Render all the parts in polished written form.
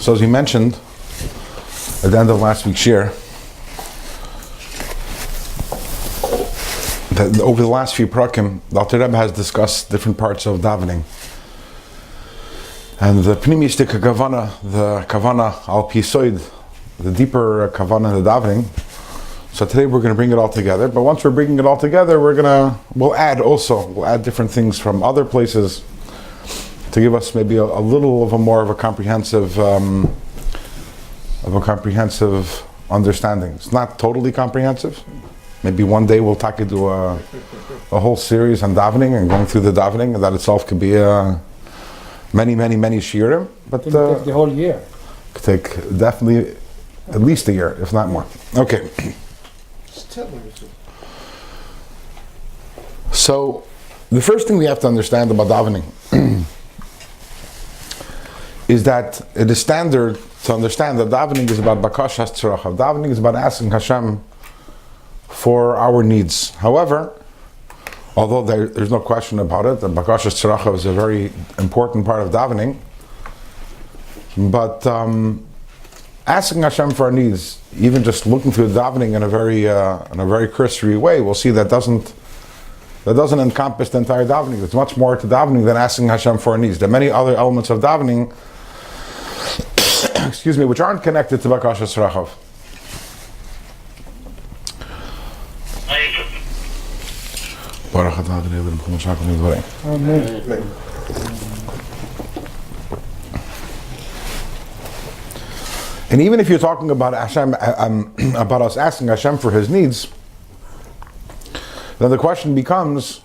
So as we mentioned at the end of last week's shir, that over the last few prakim, the Alter Rebbe has discussed different parts of davening. And the pnimistic kavana, the kavana al pisoid, the deeper kavana in the davening. So today we're going to bring it all together. But once we're bringing it all together, we'll add different things from other places to give us maybe a little of a more of a comprehensive understanding. It's not totally comprehensive. Maybe one day we'll take you to a whole series on davening and going through the davening, and that itself could be many shiurim. But it could take the whole year. Could take definitely at least a year, if not more. Okay. So the first thing we have to understand about davening is that it is standard to understand that davening is about bakashas tzarachav. Davening is about asking Hashem for our needs. However, although there's no question about it, that bakashas tzarachav is a very important part of davening, but asking Hashem for our needs, even just looking through davening in a very cursory way, we'll see that doesn't encompass the entire davening. There's much more to davening than asking Hashem for our needs. There are many other elements of davening which aren't connected to bakashas tzarachav. Amen. And even if you're talking about Hashem, about us asking Hashem for His needs, then the question becomes,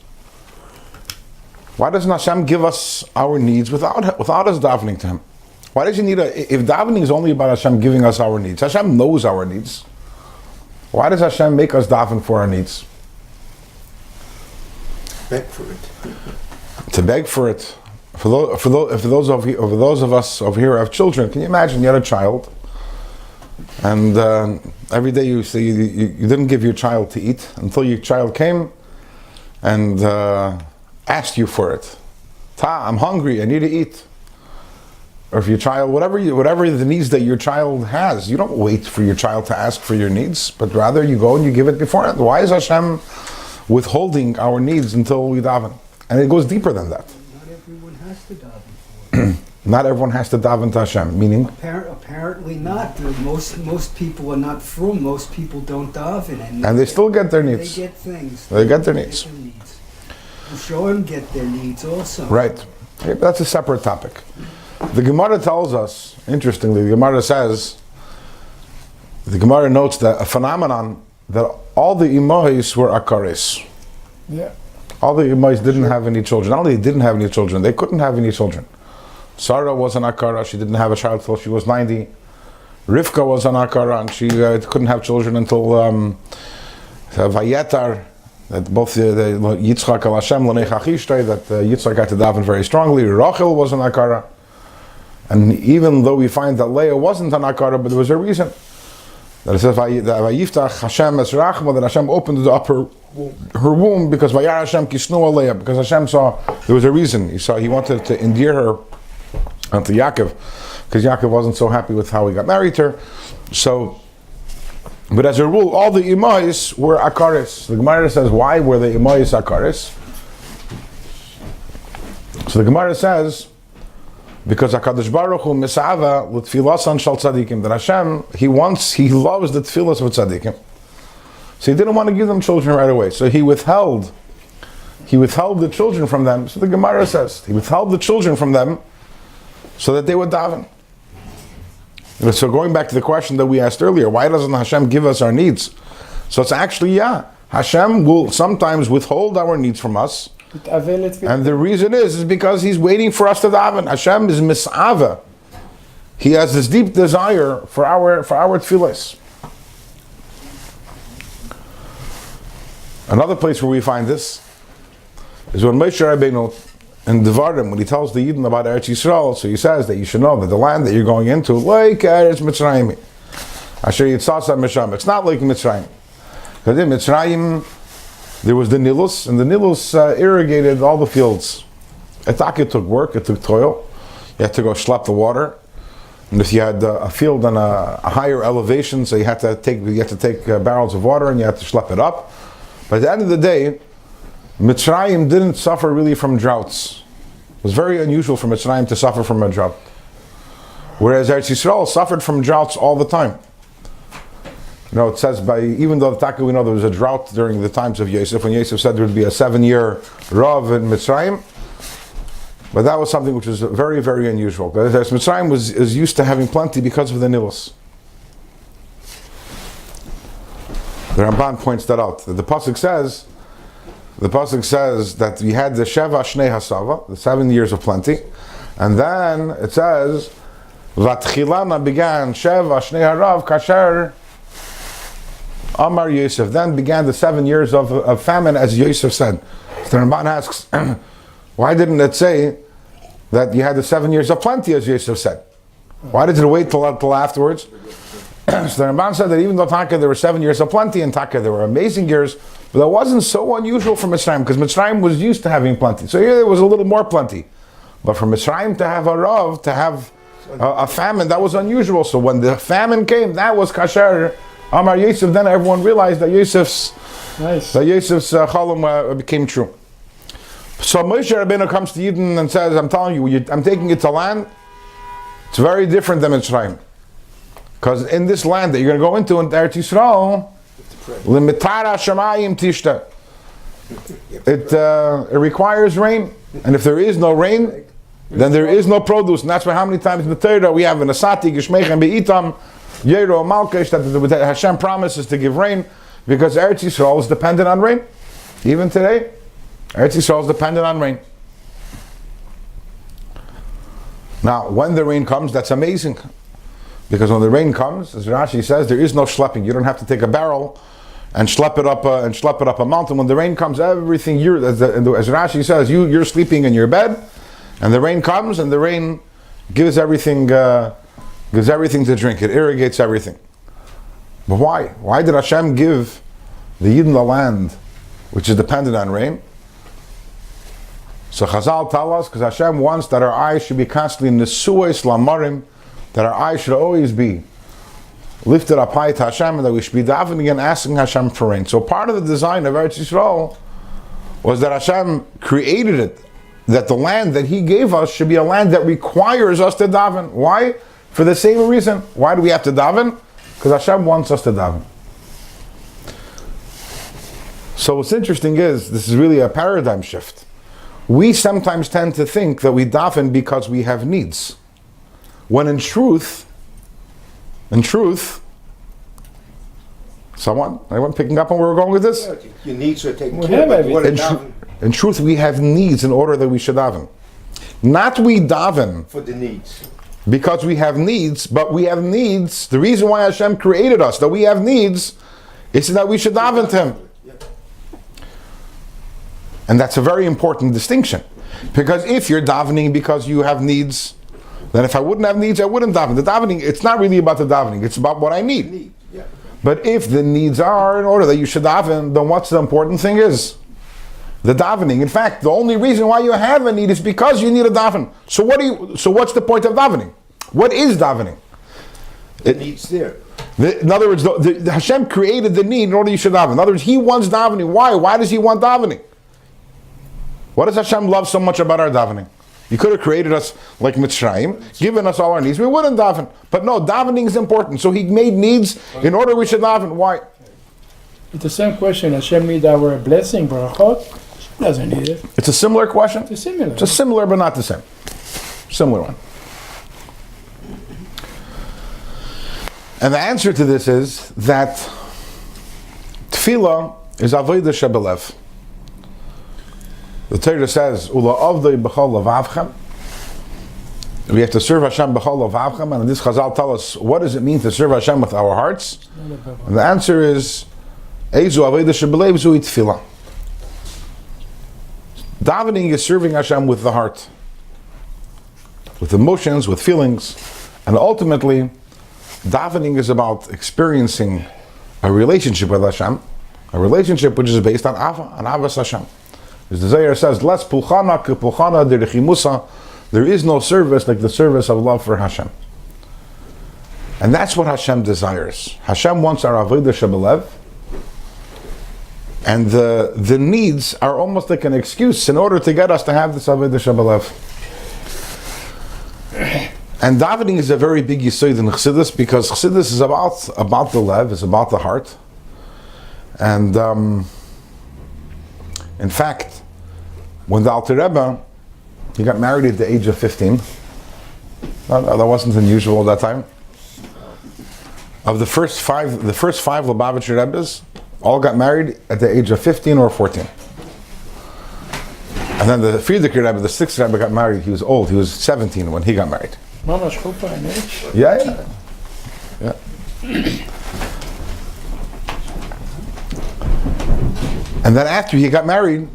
why doesn't Hashem give us our needs without us davening to Him? Why does He need if davening is only about Hashem giving us our needs? Hashem knows our needs. Why does Hashem make us daven for our needs? Beg for it. To beg for it. For those of us over here who have children, can you imagine you had a child, and every day you say you didn't give your child to eat until your child came and asked you for it. I'm hungry, I need to eat. Or if your child, whatever the needs that your child has, you don't wait for your child to ask for your needs, but rather you go and you give it beforehand. Why is Hashem withholding our needs until we daven? And it goes deeper than that. Not everyone has to daven for it. Not everyone has to daven to Hashem, meaning? Apparently not. Most people are not frum. Most people don't daven. And they still get their needs. They get things. They get their needs. The Shorim get their needs also. Right. Okay, but that's a separate topic. The Gemara tells us, interestingly, the Gemara notes that a phenomenon that all the imahis were akaris. Yeah. All the imahis didn't have any children. Not only they didn't have any children, they couldn't have any children. Sarah was an akara, she didn't have a child till she was 90. Rivka was an akara, and she couldn't have children until Vayetar, that both the Yitzchak al Hashem l'nei chachishtay, that Yitzchak had to daven very strongly. Rachel was an akara. And even though we find that Leah wasn't an akara, but there was a reason. That it says, Vayiftach Hashem es rachma, that Hashem opened up her womb, because Vayar Hashem kisnu Leah, because Hashem saw, there was a reason. He wanted to endear her unto Yaakov, because Yaakov wasn't so happy with how he got married to her. So, but as a rule, all the imais were akaris. The Gemara says, why were the imais akaris? So the Gemara says, because HaKadosh Baruch Hu misava l'tfilasan shal tzadikim, that Hashem, He loves the tfilas of tzadikim. So He didn't want to give them children right away. So He withheld the children from them. So the Gemara says, He withheld the children from them so that they would daven. So going back to the question that we asked earlier, why doesn't Hashem give us our needs? So it's actually, Hashem will sometimes withhold our needs from us. And the reason is because He's waiting for us to daven. Hashem is mis'ava. He has this deep desire for our tefillas. Another place where we find this is when Moshe Rabbeinu in Devarim, when he tells the Yidden about Eretz Yisrael, so he says that you should know that the land that you're going into, like Eretz Mitzrayim, Asher Yitzasa Misham, it's not like Mitzrayim. Because in Mitzrayim, there was the Nilus, and the Nilus irrigated all the fields. It took work, it took toil. You had to go schlep the water. And if you had a field on a higher elevation, so you had to take barrels of water and you had to schlep it up. But at the end of the day, Mitzrayim didn't suffer really from droughts. It was very unusual for Mitzrayim to suffer from a drought. Whereas Eretz Yisrael suffered from droughts all the time. You know, it says even though we know there was a drought during the times of Yosef, when Yosef said there would be a 7-year Rav in Mitzrayim, but that was something which was very, very unusual. Because Mitzrayim is used to having plenty because of the Nilus. The Ramban points that out. The pasuk says that we had the Sheva Shnei Hasava, the 7 years of plenty, and then it says Vatchilana began Sheva Shnei Harav Kasher Amar Yosef. Then began the 7 years of famine, as Yosef said. So the Ramban asks, why didn't it say that you had the 7 years of plenty, as Yosef said? Why did it wait till afterwards? So the Ramban said that even though Taka there were 7 years of plenty, and Taka there were amazing years, but that wasn't so unusual for Mitzrayim, because Mitzrayim was used to having plenty. So here there was a little more plenty. But for Mitzrayim to have a Rav, to have a famine, that was unusual. So when the famine came, that was Kasher Amar Yosef. Then everyone realized that Yosef's Chalom became true. So Moshe Rabbeinu comes to Yidden and says, I'm telling you, I'm taking it to land. It's very different than Mitzrayim. Because in this land that you're going to go into in Eretz Yisrael, Limitara Shamayim Tishta, it requires rain. And if there is no rain, then there is no produce. And that's why how many times in the Torah we have an Asati, Geshmechem Be'itam, Yero Malkesh, that Hashem promises to give rain, because Eretz Yisrael is dependent on rain. Even today, Eretz Yisrael is dependent on rain. Now, when the rain comes, that's amazing. Because when the rain comes, as Rashi says, there is no schlepping. You don't have to take a barrel and schlep it up a mountain. When the rain comes, everything as Rashi says, you're sleeping in your bed, and the rain comes, and the rain gives everything to drink. It irrigates everything. But why? Why did Hashem give the Yidden the land, which is dependent on rain? So Chazal tell us, because Hashem wants that our eyes should be constantly nesuos lamarim, that our eyes should always be lifted up high to Hashem, and that we should be davening and asking Hashem for rain. So part of the design of Eretz Yisrael was that Hashem created it, that the land that He gave us should be a land that requires us to daven. Why? For the same reason. Why do we have to daven? Because Hashem wants us to daven. So what's interesting is, this is really a paradigm shift. We sometimes tend to think that we daven because we have needs. When in truth, anyone picking up on where we're going with this? Your needs are taken care of. In truth, we have needs in order that we should daven. Not we daven for the needs. Because we have needs, but we have needs. The reason why Hashem created us, that we have needs, is that we should daven to Him. And that's a very important distinction. Because if you're davening because you have needs, then if I wouldn't have needs, I wouldn't daven. The davening, it's not really about the davening, it's about what I need. But if the needs are in order that you should daven, then what's the important thing is? The davening. In fact, the only reason why you have a need is because you need a daven. So what's the point of davening? What is davening? It needs there. In other words, Hashem created the need in order you should daven. In other words, He wants davening. Why? Why does He want davening? What does Hashem love so much about our davening? He could have created us like Mitzrayim, given us all our needs. We wouldn't daven. But no, davening is important. So He made needs in order we should daven. Why? It's the same question. Hashem need our blessing, barachot. He doesn't need it. It's a similar question? It's similar. It's a similar but not the same. Similar one. And the answer to this is that tefillah is avodah shebelev. The Torah says, "Ula avdei b'chol lavavchem." We have to serve Hashem b'chol lavavchem, and this Chazal tell us, what does it mean to serve Hashem with our hearts? And the answer is, "Eizu avodah shebelev zu tefillah." Davening is serving Hashem with the heart, with emotions, with feelings, and ultimately, davening is about experiencing a relationship with Hashem, a relationship which is based on avas Hashem. As the Zohar says, "Less pulchana ke pulchana derichimusa." There is no service like the service of love for Hashem. And that's what Hashem desires. Hashem wants our avodah shebelev, and the needs are almost like an excuse in order to get us to have this avodah shebelev. And davening is a very big yesod in Chassidus, because Chassidus is about the lev, it's about the heart. And in fact, when the Alter Rebbe, he got married at the age of 15. That wasn't unusual at that time. Of the first five Lubavitcher Rebbes, all got married at the age of 15 or 14. And then the Frierdiker Rebbe, the sixth Rebbe, got married. He was old. He was 17 when he got married. Mama Shchupa in age? Yeah. And then after he got married,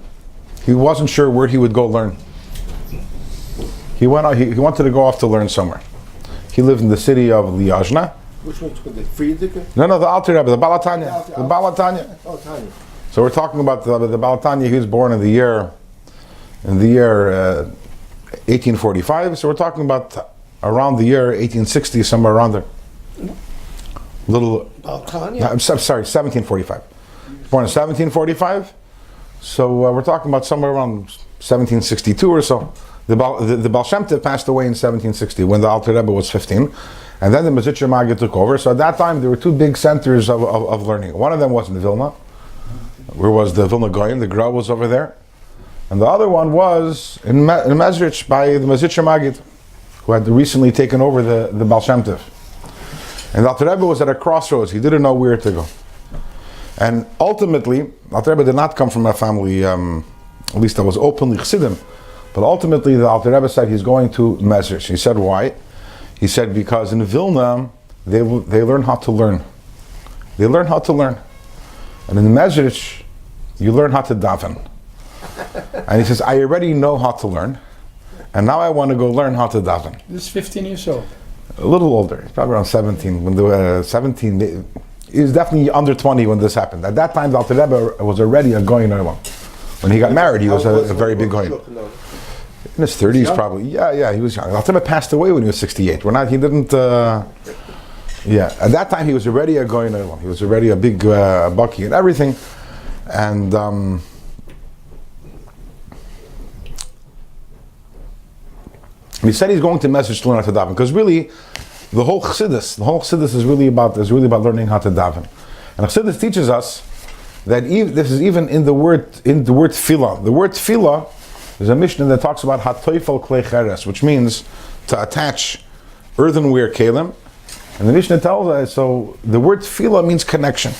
he wasn't sure where he would go learn. He went out, he wanted to go off to learn somewhere. He lived in the city of Liozna. Which one's called the Frierdiker? No, the Alter Rebbe, the Baal Tanya. The Baal Tanya. Oh, Tanya. So we're talking about the Baal Tanya. He was born in the year 1845. So we're talking about around the year 1860, somewhere around there. Tanya? I'm sorry, 1745. Born in 1745. So we're talking about somewhere around 1762 or so. The Baal Shem Tov passed away in 1760 when the Alter Rebbe was 15. And then the Mezritcher Maggid took over. So at that time, there were two big centers of learning. One of them was in Vilna, where was the Vilna Goyim, the Gra was over there. And the other one was in Mezrich by the Mezritcher Maggid, who had recently taken over the Baal Shem Tov. And the Alter Rebbe was at a crossroads. He didn't know where to go. And ultimately, Alter Rebbe did not come from a family, at least that was openly Chassidim. But ultimately, the Alter Rebbe said he's going to Mezrich. He said, why? He said, because in Vilna, they learn how to learn. They learn how to learn. And in Mezrich, you learn how to daven. And he says, I already know how to learn, and now I want to go learn how to daven. This is 15 years old. A little older, he's probably around 17. When they were 17, he was definitely under 20 when this happened. At that time, the Alter Rebbe was already a Goyin Olam. When he got married, he was a very big Goyin. In his 30s, probably. Yeah, he was young. Alter Rebbe passed away when he was 68. At that time he was already a Goyin Olam. He was already a big Bucky and everything. And he said he's going to message to learn how to daven, because really, the whole Chassidus is really about learning how to daven. And Chassidus teaches us that this is even in the word tefillah. The word tefillah, there's a Mishnah that talks about hatoifel klei cheres, which means to attach earthenware kelim. And the Mishnah tells us, so the word tefillah means connection.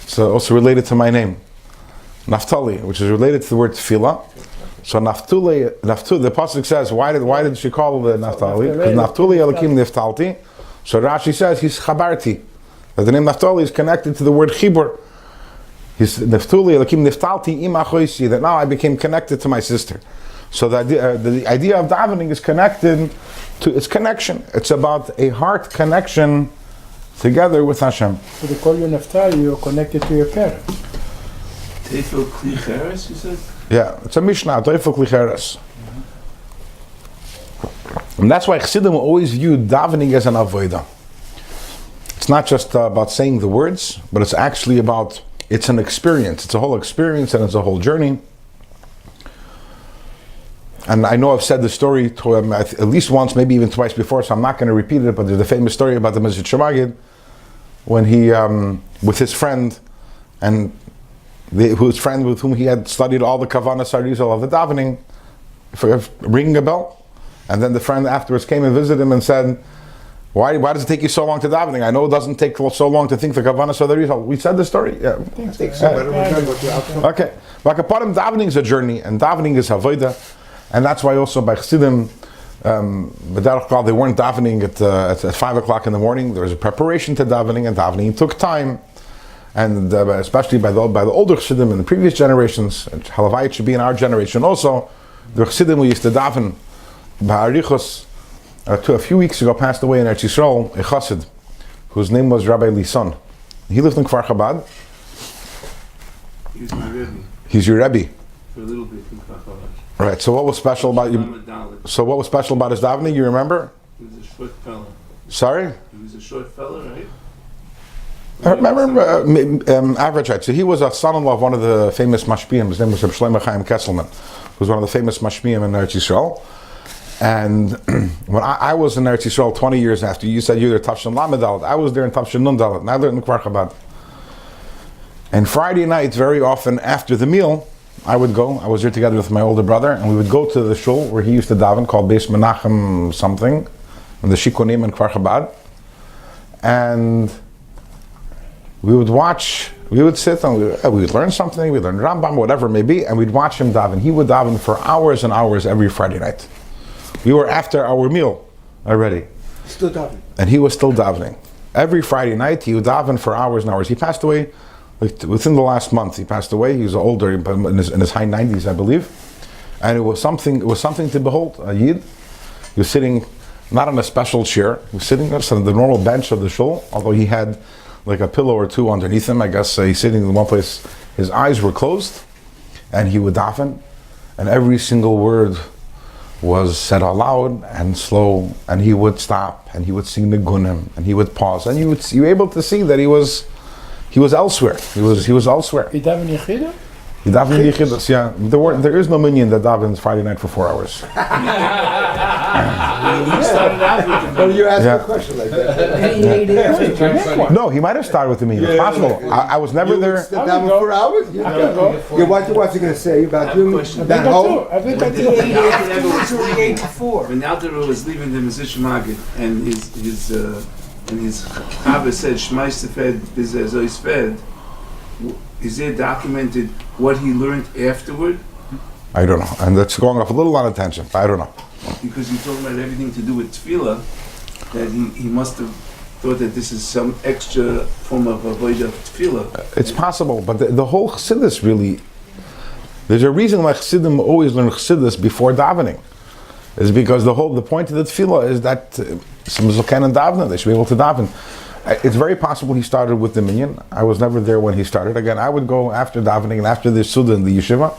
It's also related to my name, Naftali, which is related to the word tefillah. So Naftuli, the pasuk says, why did she call the Naftali? Because Naftuli Elokim Niftalti. So Rashi says he's chabarti, that the name Naftali is connected to the word chibur. He's Naftuli Elokim Niftalti ima choisi, that now I became connected to my sister. So the idea of davening is connected to its connection. It's about a heart connection together with Hashem. So they call you Naftali, you're connected to your parents. Teifel Kli Cheres, you said? Yeah, it's a Mishnah, Teifel Kli Cheres. And that's why Chassidim always view davening as an avodah. It's not just about saying the words, but it's actually it's an experience. It's a whole experience and it's a whole journey. And I know I've said the story to him at least once, maybe even twice before, so I'm not going to repeat it, but there's the famous story about the Mezritcher Maggid, when he, with his friend, and whose friend with whom he had studied all the Kavanas Arizal of the davening, for ringing a bell. And then the friend afterwards came and visited him and said, why does it take you so long to davening? I know it doesn't take so long to think the Kavanas Arizal. We said the story? Yeah. I think so, but I don't remember. Okay. Like Akaparim, davening is a journey, and davening is avodah. And that's why also by Chassidim, they weren't davening at 5 o'clock in the morning. There was a preparation to davening, and davening took time. And especially by the older Chassidim in the previous generations, and Halavai it should be in our generation also, the Chassidim we used to daven, Ba'arichos, a few weeks ago passed away in Eretz Yisrael, a Chassid, whose name was Rabbi Lisan. He lived in Kfar Chabad. He was my Rebbe. He's your Rebbe. For a little bit in Kfar Chabad. Right, so what was special about you? So what was special about his davening, you remember? He was a short fella. Sorry? He was a short fella, right? I remember average height. So he was a son-in-law of one of the famous mashpiyim. His name was Reb Shlomo Chaim Kesselman, who was one of the famous mashpiyim in Eretz Yisrael. And when I was in Eretz Yisrael 20 years after, you said you were there Tavshin Lamed Dalet. I was there in Tavshin Nun Dalet. Now they're in Kfar Chabad. And Friday nights, very often after the meal, I would go. I was there together with my older brother, and we would go to the shul where he used to daven, called Beis Menachem something, in the Shikonim in Kfar Chabad. And we would watch, we would sit and we would learn something, we'd learn Rambam, whatever it may be, and we'd watch him daven. He would daven for hours and hours every Friday night. We were after our meal already. Still davening. And he was still davening. Every Friday night he would daven for hours and hours. He passed away within the last month. He passed away. He was older, in his high 90s, I believe. And it was something to behold. A Yid. He was sitting not on a special chair. He was sitting on the normal bench of the shul, although he had like a pillow or two underneath him. I guess he's sitting in one place. His eyes were closed, and he would daven, and every single word was said aloud and slow, and he would stop, and he would sing the gunim, and he would pause, and you were able to see that he was elsewhere. He was elsewhere. He daven Yechida? He davened Yechidus, yeah. There is no minion that davens Friday night for 4 hours. He started out with the Well, you asked Yeah. a question like that. No, he might have started with the minion. It's possible. I was never You there. would sit down for hours? Yeah. Yeah, what's he going to say about you? Question. That home? I think I When did. the He Alter was the 8 before. when the Alter was leaving the Mesish Magid, and his Chava said Shmai Sefed Bizazois Fed, is there documented what he learned afterward? I don't know. And that's going off a little on a tangent. I don't know. Because you're talking about everything to do with tefillah, that he must have thought that this is some extra form of avodah of tefillah. It's possible, but the whole Chassidus really, there's a reason why Chassidim always learn Chassidus before davening. Is because the point of the tefillah is that some zokan and davening, they should be able to daven. It's very possible he started with the minyan. I was never there when he started. Again, I would go after davening and after the suda in the yeshiva.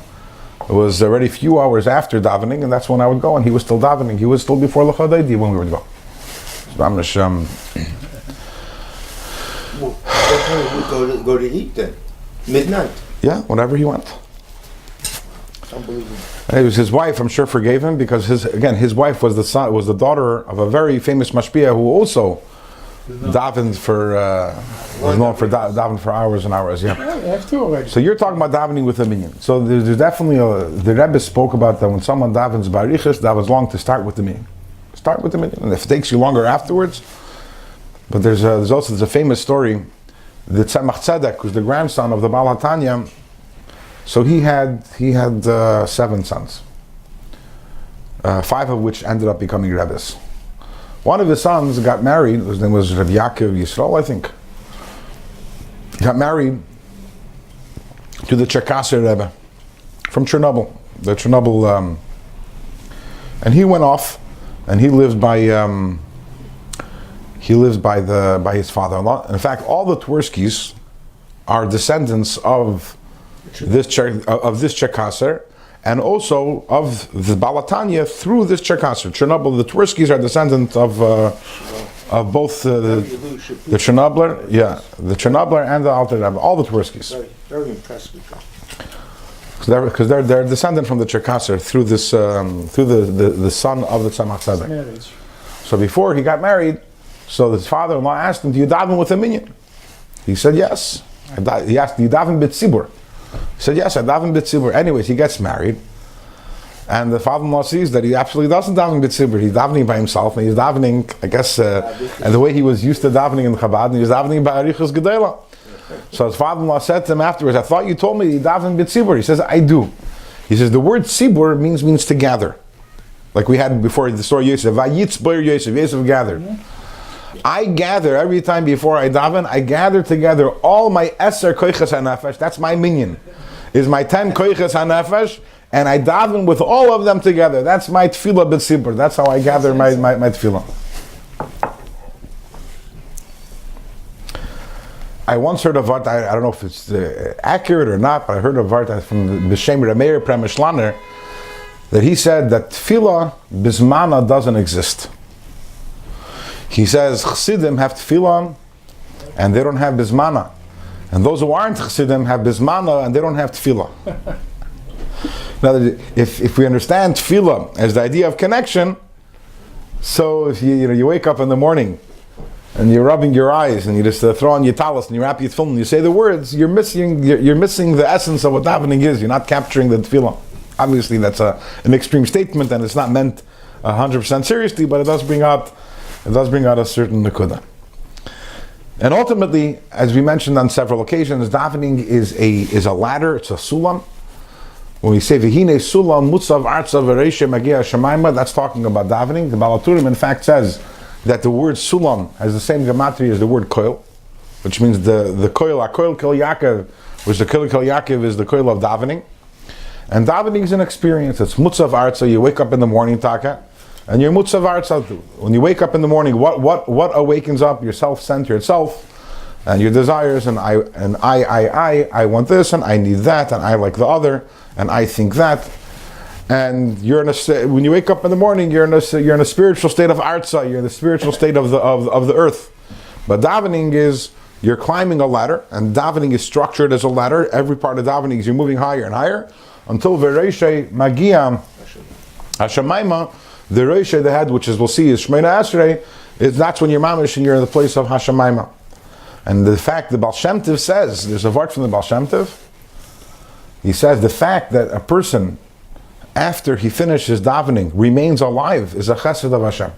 It was already a few hours after davening, and that's when I would go, and he was still davening. He was still before L'chadaidi when we would go. So I'm not Well, what time would go to eat then? Midnight. yeah, whenever he went. Unbelievable. And it was his wife, I'm sure, forgave him because his wife was the daughter of a very famous mashpia who also davened was known for davening for hours and hours. Yeah. I have two already. So you're talking about davening with a minyan. So there's definitely the Rebbe spoke about that when someone davens barichas, davens long to start with the minyan. Start with the minyan, and if it takes you longer afterwards. But there's a famous story that Tzemach Tzedek, who's the grandson of the Baal Tanya. So he had 7 sons, 5 of which ended up becoming Rebbes. One of his sons got married. His name was Rabbi Yaakov Yisrael, I think. He got married to the Cherkasser Rebbe from Chernobyl. The Chernobyl, and he went off, and he lived by his father-in-law. In fact, all the Twerskis are descendants of this Cherkasser, and also of the Balatanya through this Cherkasser. Chernobyl, the Twerskis are descendants of both the Chernobler, the Chernobler and the Alter Rebbe, all the Twerskis. Very, very impressive. Because they're descendant from the Cherkasser through this through the son of the Tzemach Tzedek. Marriage. So before he got married, so his father-in-law asked him, "Do you daven with a minyan?" He said, "Yes." He asked, "Do you daven b'tzibur?" He said, "Yes, I daven b'tzibur." Anyways, he gets married, and the father-in-law sees that he absolutely doesn't daven b'tzibur. He's davening by himself, and he's davening, I guess, and the way he was used to davening in Chabad, and he's davening by Arichas Gedela. So his father-in-law said to him afterwards, "I thought you told me you daven b'tzibur." He says, "I do." He says, "The word tzibur means to gather. Like we had before the story Yosef, Vayitzbor Yosef, Yosef gathered. I gather every time before I daven, I gather together all my Eser Koiches HaNefesh, that's my minyan, is my 10 Koiches HaNefesh, and I daven with all of them together. That's my tefillah b'tzibur. That's how I gather my tefillah. I once heard a vart, I don't know if it's accurate or not, but I heard a vart from the B'Shem Rameir Premishlaner, that he said that tefillah bismana doesn't exist. He says Chassidim have tefillah and they don't have bismana. And those who aren't Chassidim have bismana and they don't have tefillah. Now, if we understand tefillah as the idea of connection, so if you wake up in the morning and you're rubbing your eyes and you just throw on your talis and you wrap your tefillin and you say the words, you're missing the essence of what davening is. You're not capturing the tefillah. Obviously, that's an extreme statement and it's not meant 100% seriously, but it does bring out a certain nekuda. And ultimately, as we mentioned on several occasions, davening is a ladder. It's a sulam. When we say v'hine sulam mutzav artzav v'reishe magia shemaima, that's talking about davening. The Baal Turim, in fact, says that the word sulam has the same gematria as the word koil, which means the koil, koil kol Yaakov, which the koil kol Yaakov is the koil of davening. And davening is an experience. It's mutzav artza. You wake up in the morning, taka, and you're mutzav artza. When you wake up in the morning, what awakens up your self-centered self and your desires, and I want this, and I need that, and I like the other, and I think that. And you're when you wake up in the morning, you're in a spiritual state of artza. You're in the spiritual state of the earth. But davening is you're climbing a ladder, and davening is structured as a ladder. Every part of davening is you're moving higher and higher until v'reishe magia hashamayma. The reishe, the head, which we'll see is Shmeina Esrei, that's when you're mamish and you're in the place of hashamayma. And the fact the Baal Shem Tov says, there's a word from the Baal Shem Tov. He says the fact that a person, after he finishes davening, remains alive is a chesed of Hashem.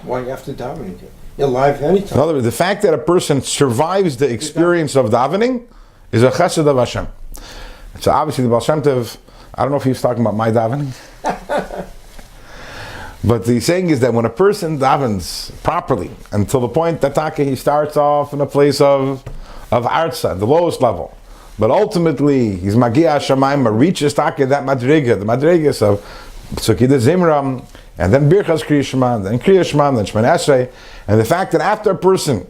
Why after davening? You're alive anytime. In other words, the fact that a person survives the experience of davening is a chesed of Hashem. So obviously the Baal Shem Tov, I don't know if he was talking about my davening. But the saying is that when a person davens properly, until the point that he starts off in a place of artza, the lowest level, but ultimately he's magia shamayim, reaches that madriga, the madrigas of Psukid Zimram, and then Birchas Kriyashman, then Kriyashman, then Shman Esrei, and the fact that after a person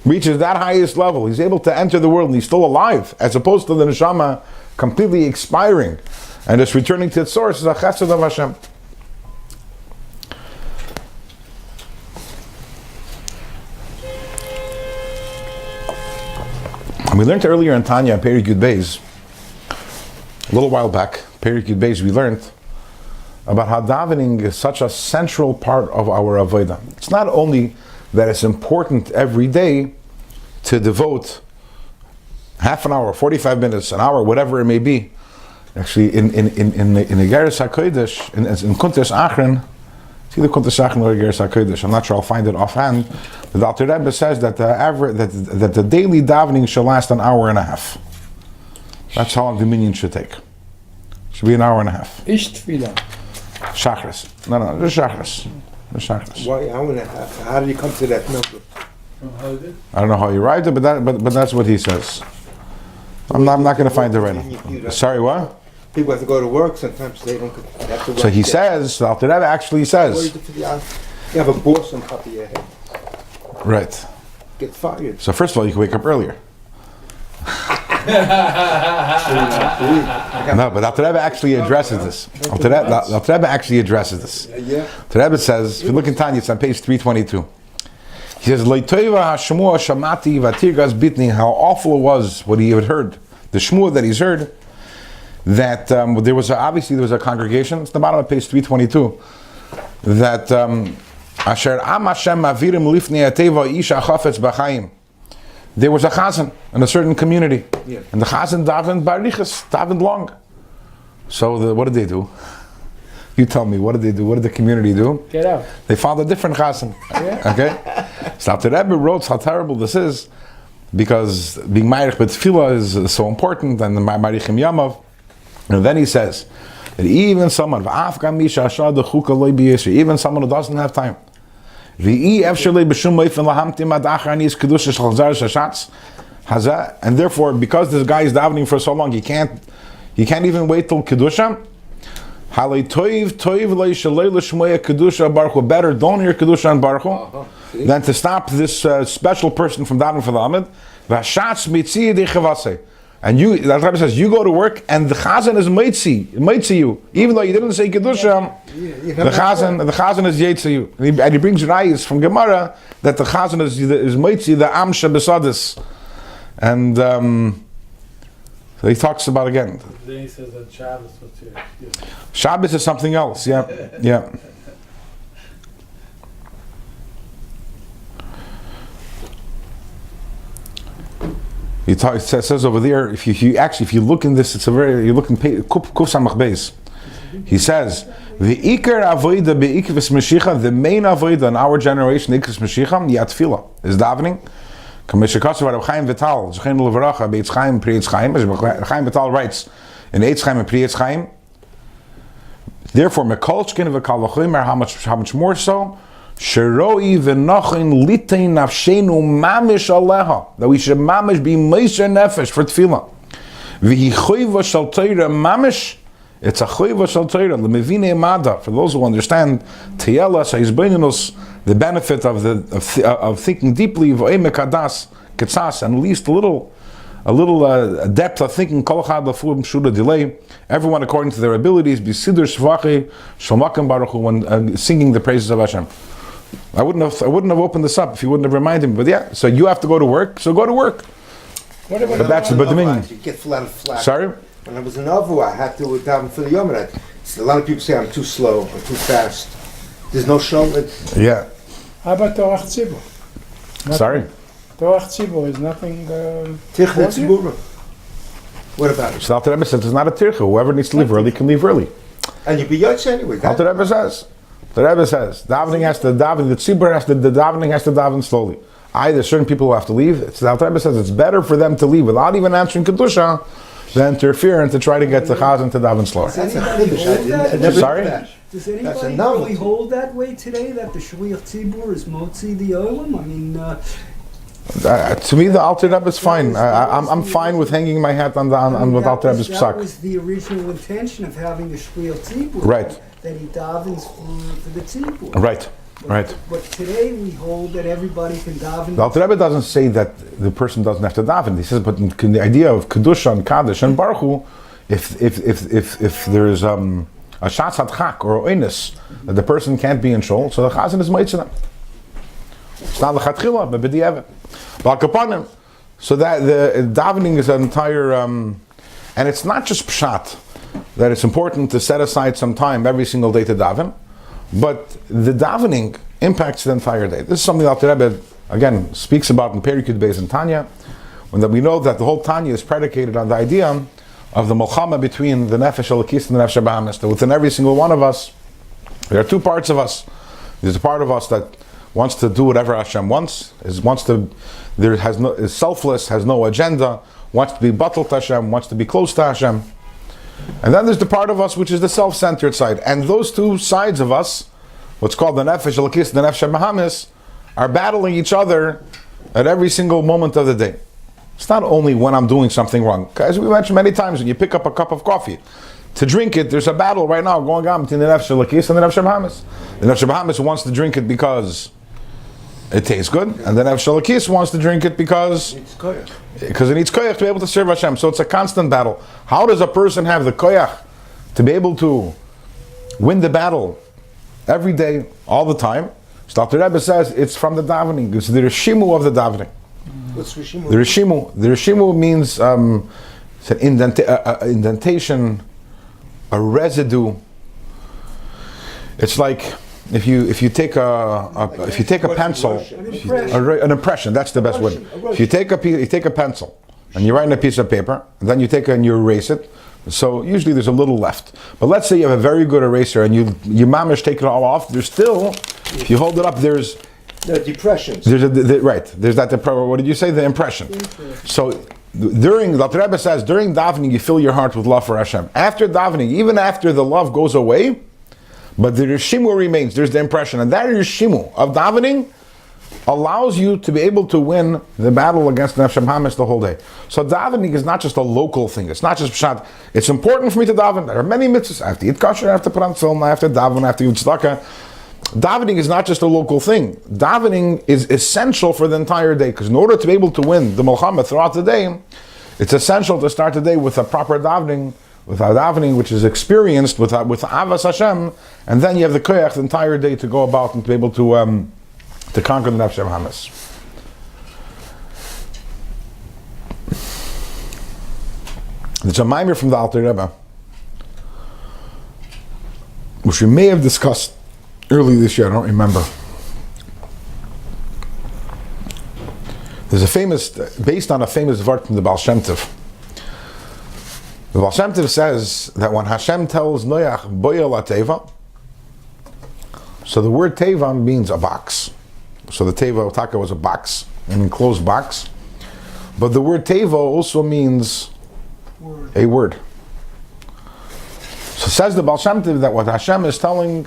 reaches that highest level, he's able to enter the world and he's still alive, as opposed to the neshama completely expiring and just returning to its source, is a chesed of Hashem. We learned earlier in Tanya, Perek Yud Beis, a little while back, Perek Yud Beis, we learned about how davening is such a central part of our avodah. It's not only that it's important every day to devote half an hour, 45 minutes, an hour, whatever it may be. Actually, in Igeres HaKodesh, in Kuntres Achron, it's either Kuntres Achron or Igeres HaKodesh, I'm not sure I'll find it offhand. The Alter Rebbe says that the daily davening shall last an hour and a half. That's how long the minyan should take. It should be an hour and a half. Ish tefillah. Shachris. No, just Shachris. Just Shachris. Why hour and a half? How did you come to that number? I don't know how he arrived it, but that's what he says. I'm not going to find it right now. Sorry, what? People have to go to work. Sometimes they don't have to work. So he says, the Alter Rebbe actually says. You have a boss on top of your head. Right. Get fired. So first of all, you can wake up earlier. No, but Alter Rebbe actually addresses this. Alter Rebbe actually addresses this. Yeah. Alter Rebbe says, if you look in Tanya, it's on page 322. He says, "Leitoiva hashmua shamati vatirgas bitni." How awful it was what he had heard, the shmua that he's heard. That there was a congregation. It's the bottom of page 322. That Asher am Hashem mavirim lifnei ateva isha chafetz b'chaim. There was a chazan in a certain community, and the chazan davened barichas, davened long. So what did they do? You tell me, what did they do? What did the community do? Get out. They found a different chazan. Okay? So the Rebbe wrote how terrible this is, because being ma'arich b'tefillah is so important, and the ma'arichim yamav. And then he says that even someone who doesn't have time, and therefore, because this guy is davening for so long, he can't even wait till kedusha. Better don't hear kedusha and baruch than to stop this special person from davening for the Amid. And you, the Rebbe says, you go to work, and the chazan is mitzi you, even though you didn't say kedusha. The chazan is yetzi you, and he brings rayas from Gemara that the chazan is mitzi the amsha besadis, and so he talks about again. Then he says that Shabbos was here. Shabbos is something else. Yeah. It says over there, if you look in this, you look in Kuf Samach Beis. He says, the Iker Avoida be'ikvis Mashiach, the main Avoida in our generation, ikvis Mashiach, Yatfila, is davening. Kameshikasu Rabbi Chaim Vital, Zechen Leveracha, Beitz Chaim, Pri Eitz Chaim, as Rabbi Chaim Vital writes in Eitz Chaim and Pri Eitz Chaim. Therefore, Mekolchkin v'Kal V'Chomer, how much more so? Sheroi v'nochin litei nafshenu mamish aleha, that we should mamish be meiser nefesh for tefillah. V'hi choyva shal Torah mamish, it's a choyva shal Torah lemevine emada, for those who understand teyelas ha'izbeinus, the benefit of thinking deeply v'oimek hadas ketzas, and at least a little depth of thinking kol chad lafum shuda delay. Everyone according to their abilities, be siddur shvachi shamakim baruch hu, when singing the praises of Hashem. I wouldn't have opened this up if you wouldn't have reminded me. But yeah, so you have to go to work. So go to work. What about But that's the Davening. You get flat. Sorry. When I was in Avu, I had to daven for the Yom Rav. A lot of people say I'm too slow or too fast. There's no show. Yeah. How about Torah Tzibur? Sorry. Torah Tzibur is nothing. Tichnei Tzibura. What about it? So Alter Rebbe says it's not a tircha. Whoever needs to leave early can leave early. And you be yotze anyway. Alter Rebbe says. The Rebbe says davening has to daven. The tzibur the davening has to daven slowly. There's certain people who have to leave. The Alter Rebbe says it's better for them to leave without even answering kedusha than to interfere and to try to get the chazan to daven slower. That's a chiddush. Sorry? Does That's a anybody novelty. really hold that way today, that the Shliach Tzibur is Motzi the Olam? I mean, To me, the Alter Rebbe is fine. I'm fine with hanging my hat on what Alter Rebbe's that psak. was the original intention of having the Shliach Tzibur. Right. That he davens for the Tzibur. Right. But today we hold that everybody can daven. The Alter Rebbe doesn't say that the person doesn't have to daven. He says, but in the idea of kedusha and kaddish and baruch hu, if there is a shatz hadchak or oinus that the person can't be in shul, so the chazan is moitzah. It's not the chatchila, but b'di'evet. But kapanim. So that the davening is an entire, and it's not just pshat that it's important to set aside some time every single day to daven, but the davening impacts the entire day. This is something that the Rebbe again speaks about in Perikut Beis and Tanya, when we know that the whole Tanya is predicated on the idea of the milchama between the nefesh elokis and the nefesh habahamis. That within every single one of us, there are two parts of us. There's a part of us that wants to do whatever Hashem wants, is selfless, has no agenda, wants to be batal to Hashem, wants to be close to Hashem. And then there's the part of us which is the self-centered side. And those two sides of us, what's called the nefesh elokis and the nefesh habahamis, are battling each other at every single moment of the day. It's not only when I'm doing something wrong. As we mentioned many times, when you pick up a cup of coffee, to drink it, there's a battle right now going on between the nefesh elokis and the nefesh habahamis. The nefesh habahamis wants to drink it because it tastes good, and the nefesh elokis wants to drink it because it needs koyach to be able to serve Hashem. So it's a constant battle. How does a person have the koyach to be able to win the battle every day, all the time? So the Rebbe says it's from the davening. It's the rishimu of the davening. What's rishimu? The rishimu means it's an indentation, a residue. It's like if you take a pencil, an impression. That's the best word. If you take a pencil and you write on a piece of paper, and then you take it and you erase it. So usually there's a little left. But let's say you have a very good eraser and you mamish take it all off. There's still, if you hold it up, there's the depressions. There's that. What did you say? The impression. So the Rebbe says during davening you fill your heart with love for Hashem. After davening, even after the love goes away, but the rishimu remains. There's the impression, and that rishimu of davening allows you to be able to win the battle against nefesh habahamis the whole day. So davening is not just a local thing. It's not just pshat. It's important for me to daven. There are many mitzvahs. I have to eat kosher, I have to put on film, I have to daven, I have to eat tzedakah. Davening is not just a local thing. Davening is essential for the entire day, because in order to be able to win the milchama throughout the day, It's essential to start the day with a proper davening, with a davening which is experienced with Avas Hashem, and then you have the koyach the entire day to go about and to be able to conquer the Nefesh Hamas. There's a mimer from the Alter Rebbe, which we may have discussed early this year, I don't remember. There's a famous, based on a famous word from the Baal Shem Tov. The Baal Shem Tov says that when Hashem tells Noach, Boya la Teva, so the word Teva means a box. So the Teva Otaka was a box, an enclosed box. But the word Teva also means a word. So says the Baal Shem Tov that what Hashem is telling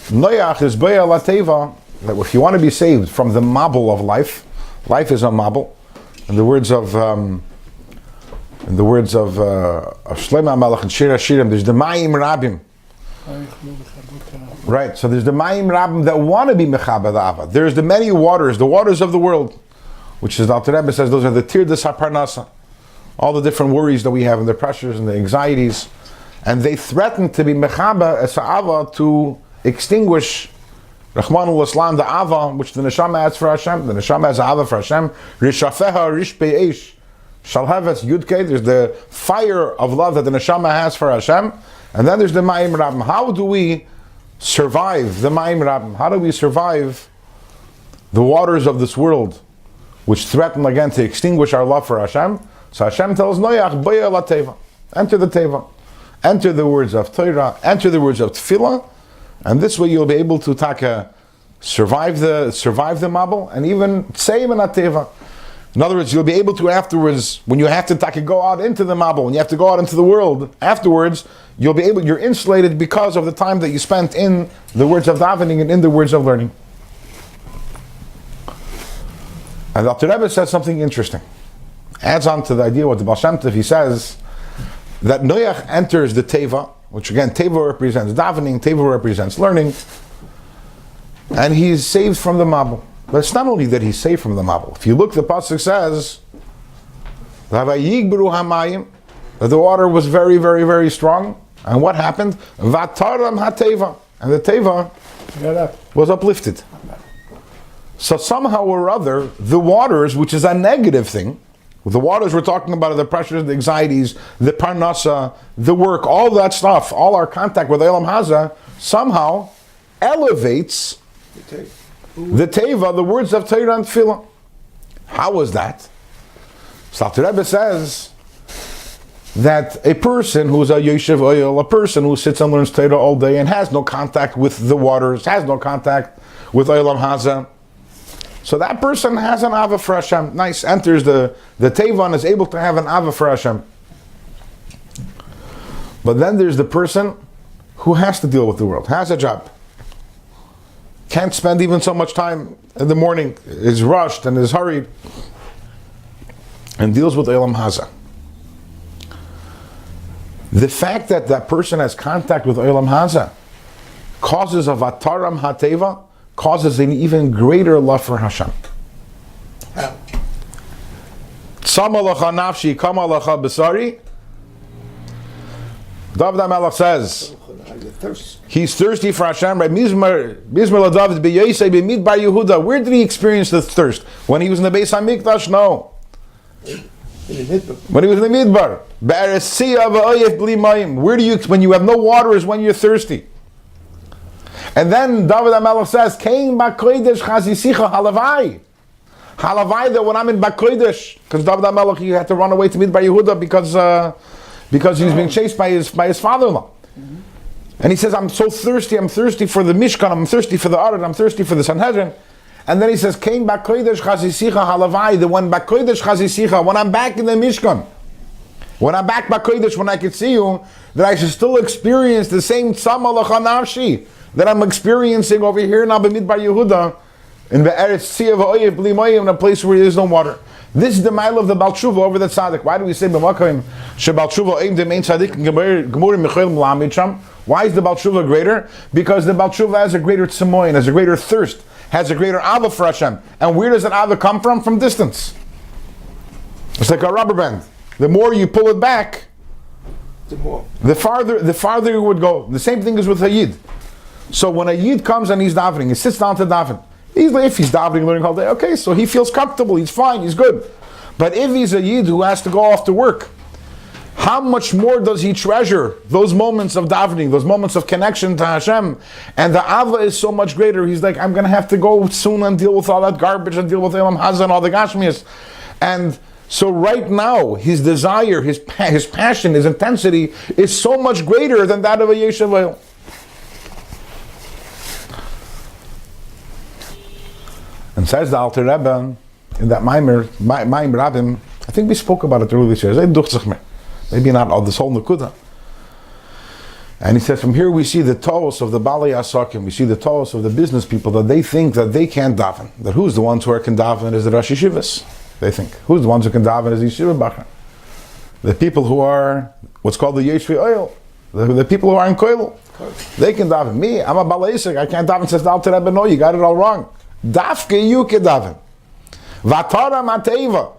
Noach is Boya la Teva, that if you want to be saved from the mabul of life, life is a mabul. In the words of Shlomo HaMelech and Shir HaShirim, there's the Mayim Rabim. Right, so there's the Mayim Rabim that want to be Mechabed Ava. There's the many waters, the waters of the world, which is the Alter Rebbe says those are the Tirdas HaParnasa, all the different worries that we have and the pressures and the anxieties, and they threaten to be Mechabed as Ava to extinguish Rahmanul Islam, the Ava, which the Neshama has for Hashem. The Neshama has Ava for Hashem. Rishafeha Rish Be'esh Shalheves Yudke. There's the fire of love that the Neshama has for Hashem. And then there's the Ma'im Rabim. How do we survive the Ma'im Rabim? How do we survive the waters of this world, which threaten again to extinguish our love for Hashem? So Hashem tells Noach, Boya la Teva. Enter the Teva. Enter the words of Torah. Enter the words of Tefillah. And this way you'll be able to survive the mabul and even save in ateva. In other words, you'll be able to afterwards, when you have to go out into the mabul, when you have to go out into the world, afterwards, you're insulated because of the time that you spent in the words of davening and in the words of learning. And the Alter Rebbe says something interesting. Adds on to the idea what the Baal Shem Tov, he says that Noach enters the teva, which again, Teva represents davening, Teva represents learning, and he's saved from the mabul. But it's not only that he's saved from the mabul. If you look, the pasuk says that the water was very, very, very strong. And what happened? Vataram hateva, and the Teva was uplifted. So somehow or other, the waters, which is a negative thing, the waters we're talking about are the pressures, the anxieties, the parnasa, the work, all that stuff, all our contact with Elam Haza, somehow elevates the Teva, the words of Torah and Tefillah. How was that? So the Rebbe says that a person who's a Yeshiv Oyel, a person who sits and learns Torah all day and has no contact with the waters, has no contact with Elam Haza, so that person has an Ava for Hashem. Nice, enters the Teva and is able to have an Ava for Hashem. But then there's the person who has to deal with the world, has a job. Can't spend even so much time in the morning, is rushed and is hurried, and deals with Elam Haza. The fact that that person has contact with Elam Haza causes a Vataram Hateva, causes an even greater love for Hashem. Tzamalacha nafshi kamalacha besari. David HaMelech says he's thirsty for Hashem. Right? Mizmar LaDavid b'Yosei b'Midbar Yehuda. Where did he experience the thirst? When he was in the Beis HaMikdash? No. When he was in the Midbar. Where do you, when you have no water, is when you're thirsty. And then David HaMelech says, Kein b'kodesh chazisicha halavai. Halavai, that when I'm in Bakodesh, because David HaMelech, he had to run away to Midbar Yehuda because he's being chased by his father-in-law. Mm-hmm. And he says, I'm so thirsty, I'm thirsty for the Mishkan, I'm thirsty for the Arad, I'm thirsty for the Sanhedrin. And then he says, Kein b'kodesh chazisicha halavai, that when Bakodesh chazisicha, when I'm back in the Mishkan, when I'm back Bakodesh, when I can see you, that I should still experience the same tzamalacha nafshi that I'm experiencing over here now b'Midbar Yehuda, in the Eretz Tzia v'Oyev Bli Mayim, in a place where there is no water. This is the mile of the Baal Tshuva over the tzaddik. Why do we say b'Makayim sheBaal Tshuva Eim Demein Tzaddik Gemurim Michoel Mlamid Sham? Why is the Baal Tshuva greater? Because the Baal Tshuva has a greater tzemoin, has a greater thirst, has a greater ava for Hashem. And where does that ava come from? From distance. It's like a rubber band. the more you pull it back, The more. the farther you would go. The same thing is with a Yid. So when a Yid comes and he's davening, he sits down to daven. If he's davening, learning all day, okay, so he feels comfortable, he's fine, he's good. But if he's a Yid who has to go off to work, how much more does he treasure those moments of davening, those moments of connection to Hashem? And the Ava is so much greater. He's like, I'm going to have to go soon and deal with all that garbage and deal with Elam Hazan and all the Gashmias. And so right now, his desire, his passion, his intensity is so much greater than that of a Yeshiv Oil. And says the Alter Rebbe in that Maimer Rabbim, I think we spoke about it earlier this year. Maybe not all this whole Nakuda. And he says, from here we see the Toos of the Balei Asakim, we see the Toos of the business people, that they think that they can't daven. That who's the ones who can daven is the Rosh Yeshivas. They think. Who's the ones who can daven is the Yeshiva Bachar. The people who are what's called the Yeshvi Oil. The people who are in Koil. They can daven. Me, I'm a Balei Isaac, I can't daven. Says the Alter Rebbe, no, you got it all wrong. Dafke you can daven. Vatara Mateva.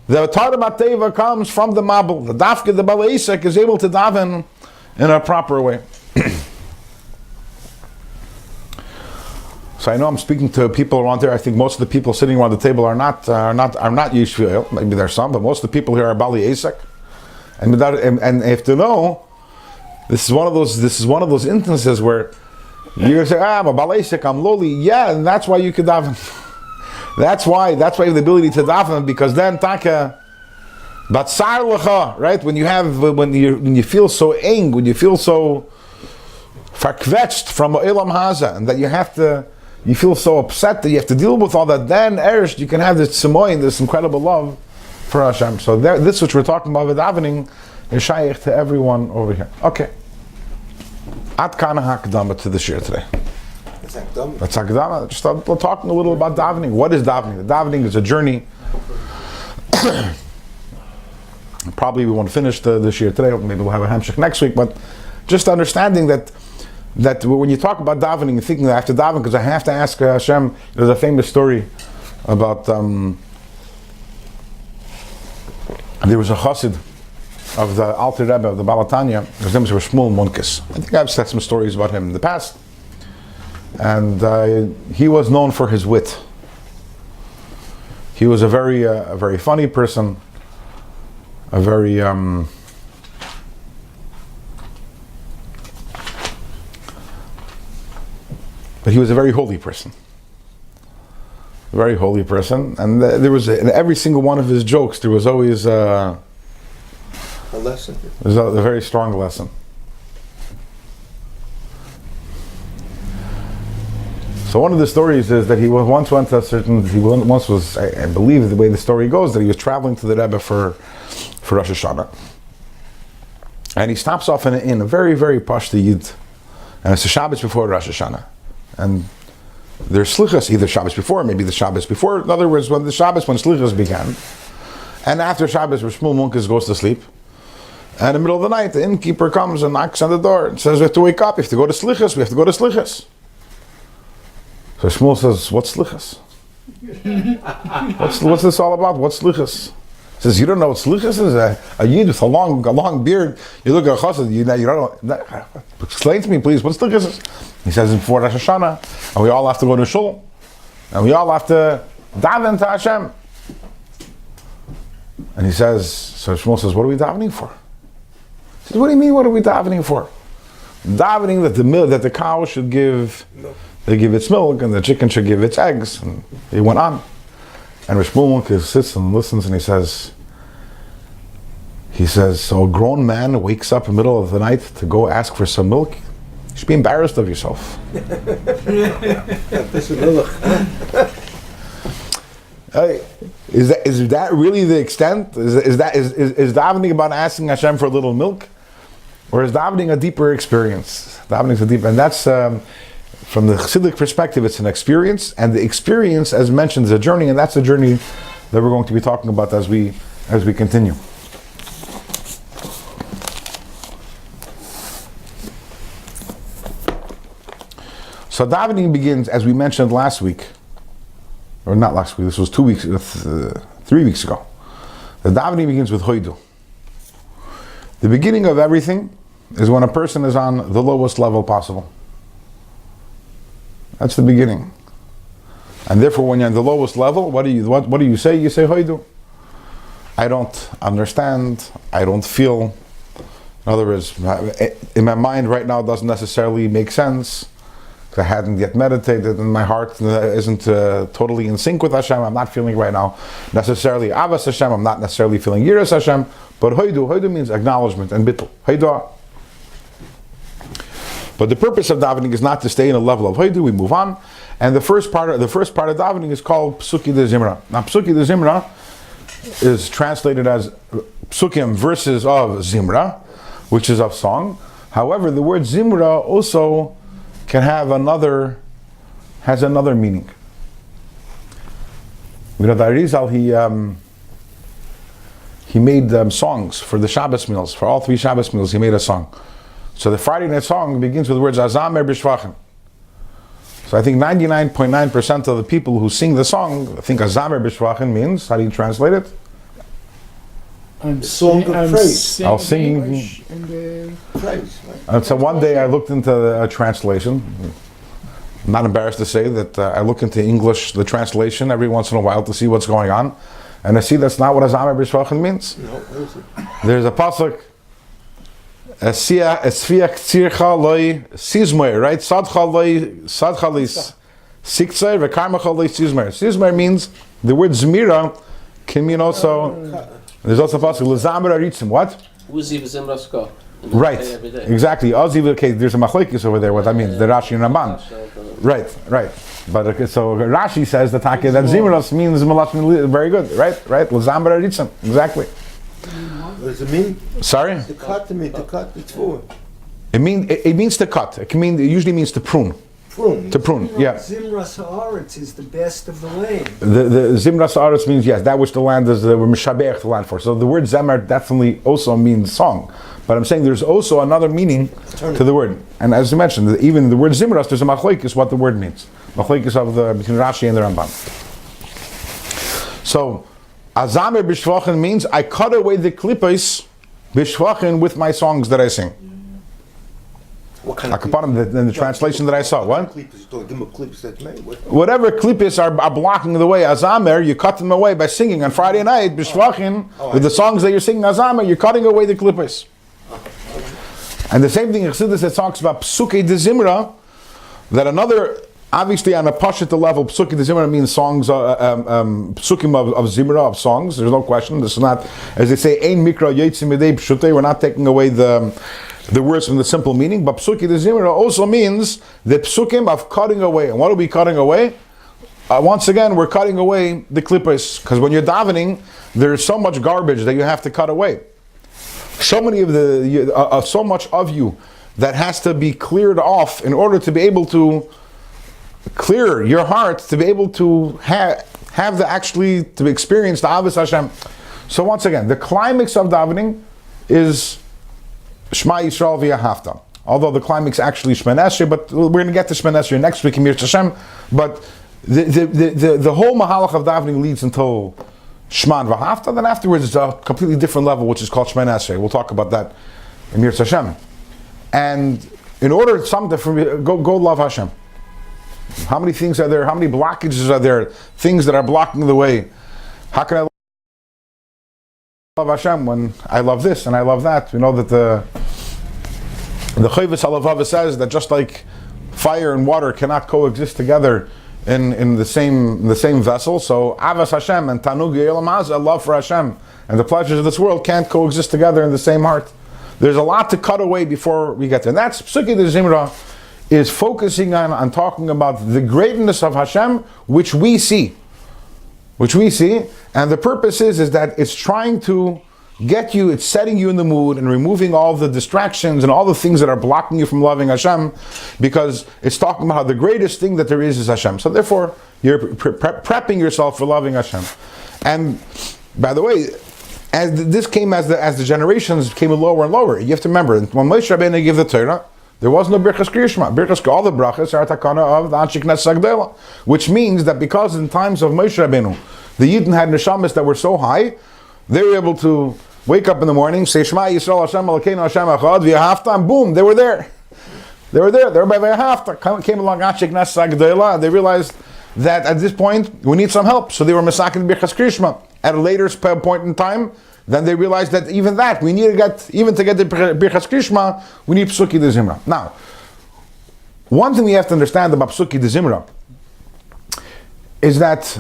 The Torah Mateva comes from the Mabul. The Dafke, the Balei Isaac, is able to daven in a proper way. So I know I'm speaking to people around there. I think most of the people sitting around the table are not Yishviel. Maybe there's some, but most of the people here are Balei Isaac. And if to know, this is one of those instances where you're gonna say, I'm a Balei Isaac, I'm lowly. Yeah, and that's why you can daven. That's why you have the ability to daven, because then taka batsar lecha, right? When you feel so eng, when you feel so verkwetscht from Elam Haza, and that you feel so upset that you have to deal with all that, then erst you can have this tzemoin, this incredible love for Hashem. So this which we're talking about with davening is shaykh to everyone over here. Okay. At kana hakdama to the shir today. That's Hakdama. Just talking a little about davening. What is davening? The davening is a journey. Probably we won't finish this year today. Maybe we'll have a hamshach next week. But just understanding that when you talk about davening, you're thinking that I have to daven because I have to ask Hashem. There's a famous story about there was a chassid of the Alter Rebbe of the Baal Tanya. His name was Shmuel Munkes. I think I've said some stories about him in the past. And he was known for his wit. He was a very funny person, a very but he was a very holy person. A very holy person, and there was in every single one of his jokes there was always a lesson. There's a very strong lesson. So one of the stories is that he once went to I believe the way the story goes, that he was traveling to the Rebbe for Rosh Hashanah. And he stops off in a very, very pashto Yid. And it's the Shabbos before Rosh Hashanah. And there's slichas, either Shabbos before, maybe the Shabbos before. In other words, when slichas began. And after Shabbos, where Shmuel Munkes goes to sleep. And in the middle of the night, the innkeeper comes and knocks on the door and says, we have to wake up, we have to go to slichas, we have to go to slichas. So Shmuel says, what's slichas? What's this all about? What's slichas? He says, you don't know what slichas is? A yid with a long beard. You look at a chassid, you don't know. Explain to me, please, what's slichas? He says, before Rosh Hashanah, and we all have to go to shul, and we all have to daven to Hashem. And he says, so Shmuel says, what are we davening for? He says, what do you mean, what are we davening for? Davening that the cow should give... They give its milk, and the chicken should give its eggs. And he went on. And Shmuel Munkes sits and listens, and he says, so a grown man wakes up in the middle of the night to go ask for some milk? You should be embarrassed of yourself. Is that really the extent? Is davening about asking Hashem for a little milk? Or is davening a deeper experience? Davening is deeper, and that's... from the Chassidic perspective, it's an experience, and the experience, as mentioned, is a journey, and that's the journey that we're going to be talking about as we continue. So davening begins, as we mentioned last week, or not last week. This was 3 weeks ago. The davening begins with hoidu. The beginning of everything is when a person is on the lowest level possible. That's the beginning. And therefore, when you're on the lowest level, what do you say? You say hoidu. I don't understand. I don't feel. In other words, in my mind right now, it doesn't necessarily make sense. I hadn't yet meditated, and my heart isn't totally in sync with Hashem. I'm not feeling right now necessarily Avas Hashem. I'm not necessarily feeling Yiras Hashem. But hoidu means acknowledgement and bittul. Hoidu. But the purpose of davening is not to stay in a level of hoidu. We move on, and the first part of davening is called Psuki de Zimra. Now, Psuki de Zimra is translated as Psukim, verses of Zimra, which is of song. However, the word Zimra also can have another meaning. You know, the Arizal, he made songs for the Shabbos meals. For all 3 Shabbos meals, he made a song. So the Friday night song begins with the words Azamer B'Shvachim. So I think 99.9% of the people who sing the song think Azamer B'Shvachim means, how do you translate it? I'm song of praise. I'll sing Praise. And so one day I looked into a translation. I'm not embarrassed to say that I look into English, the translation, every once in a while to see what's going on. And I see that's not what Azamer B'Shvachim means. No, what is it? There's a pasuk, Esfiak Tzircha Loi Sizmer, right? Sadcha Loi Siktzei, Vekarmacha Loi Sizmer. Sizmer means, the word Zmira can mean also, there's also a pasuk, L'Zamer Aritzim, what? Uzi v'zimra sko. Right, exactly. Okay, there's a machlekes over there, what that means, the Rashi and Ramban. Right. But okay, so Rashi says that Zimras means Malachim, very good, right? L'Zamer Aritzim, exactly. What does it mean? Sorry? To cut, it's for. It means to cut. It usually means to prune. Prune. To prune, yeah. Zimras Haaretz is the best of the land. The Zimras Haaretz means, yes, that which the land is, we're Mishabeach the land for. So the word Zemer definitely also means song. But I'm saying there's also another meaning to the word. And as you mentioned, even the word Zimras, there's a machlekes what the word means. Machlekes between Rashi and the Ramban. So, Azamer B'Shvachin means I cut away the klippos B'Shvachin with my songs that I sing. What kind of in the translation that I saw, what? Clips that's made. Whatever klippos are blocking the way, Azamer, you cut them away by singing on Friday night, B'Shvachin, with the songs that you're singing, Azamer, you're cutting away the klippos. And the same thing in Chassidus, it talks about Psuke de Zimra, that another, obviously on a Pashita level, Psuke de Zimra means songs, Psukim of Zimra, of songs, there's no question. This is not, as they say, Ein Mikra Yetzim Midei Pshutei, we're not taking away the words from the simple meaning, but Psuke de Zimra also means the Psukim of cutting away. And what are we cutting away? Once again, we're cutting away the klippos, because when you're davening, there's so much garbage that you have to cut away. So much of you that has to be cleared off in order to be able to clear your heart, to be able to have to experience the Avos Hashem. So once again, the climax of davening is Shema Yisrael v'Yahavta. Although the climax actually is Shemon Esrei, but we're going to get to Shemon Esrei next week in Mir Hashem. But the whole mahalach of davening leads until Shema and V'Ahavta. Then afterwards it's a completely different level, which is called Shemon Esrei. We'll talk about that in Mir Hashem. And in order go love Hashem. How many things are there? How many blockages are there? Things that are blocking the way. How can I love Hashem when I love this and I love that? We know that the Chayvus Halavava says that just like fire and water cannot coexist together in the same vessel, so Avas Hashem and Tanug Ye'olam Hazeh, love for Hashem, and the pleasures of this world can't coexist together in the same heart. There's a lot to cut away before we get there. And that's Psuke de Zimra is focusing on talking about the greatness of Hashem, which we see. And the purpose is that it's trying to get you, it's setting you in the mood and removing all the distractions and all the things that are blocking you from loving Hashem, because it's talking about how the greatest thing that there is Hashem. So therefore, you're prepping yourself for loving Hashem. And by the way, as the generations came lower and lower, you have to remember, when Moshe Rabbeinu gave the Torah, there was no Birchas Kriyashma. All the brachas are takana of the Anshe Knesset Sagdela, which means that because in times of Moshe Rabbeinu, the Yidden had neshamas that were so high, they were able to wake up in the morning, say Shema Yisrael Hashem Elokeinu Hashem Echad V'Ahavta, and boom, they were there. They were there. They were by V'Ahavta. Came along Achik Nasa G'dayla, and they realized that at this point we need some help. So they were Masakin Birchas Krishma. At a later point in time, then they realized that even that we need to get the Birchas Krishma, we need Psuki de Zimra. Now, one thing we have to understand about Psuki de Zimra is that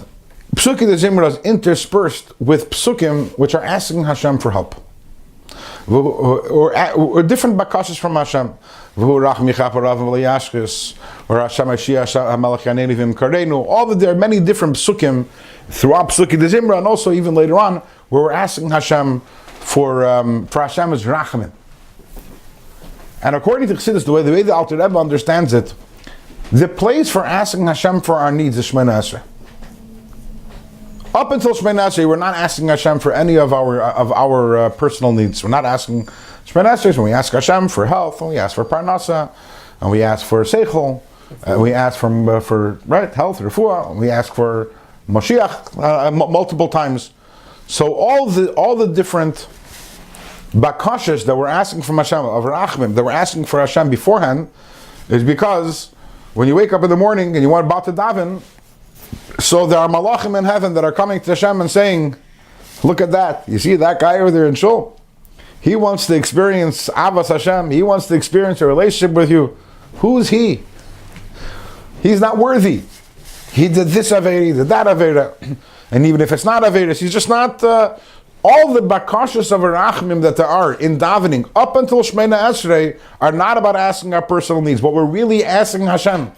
Psuki de Zimra is interspersed with Psukim which are asking Hashem for help. Or different bakashas from Hashem. There are many different psukim throughout Psuki de Zimra, and also even later on, where we're asking Hashem for Hashem's rachamim. And according to Chassidus, the way the Alter Rebbe understands it, the place for asking Hashem for our needs is Shemona Esrei. Up until Shemona Esrei, we're not asking Hashem for any of our personal needs. We're not asking Shemona Esrei when we ask Hashem for health, and we ask for parnasa, and we ask for seichel, and we ask for health, refuah, and we ask for Mashiach multiple times. So all the different bakashas that we're asking from Hashem of rachmim, that we're asking for Hashem beforehand, is because when you wake up in the morning and you want about to daven, so there are malachim in heaven that are coming to Hashem and saying, look at that, you see that guy over there in shul? He wants to experience Avas Hashem, he wants to experience a relationship with you. Who's he? He's not worthy. He did this Avera, he did that Avera. And even if it's not Avera, he's just not... all the bakashas of rachmim that there are in davening up until Shemona Esrei are not about asking our personal needs. What we're really asking Hashem,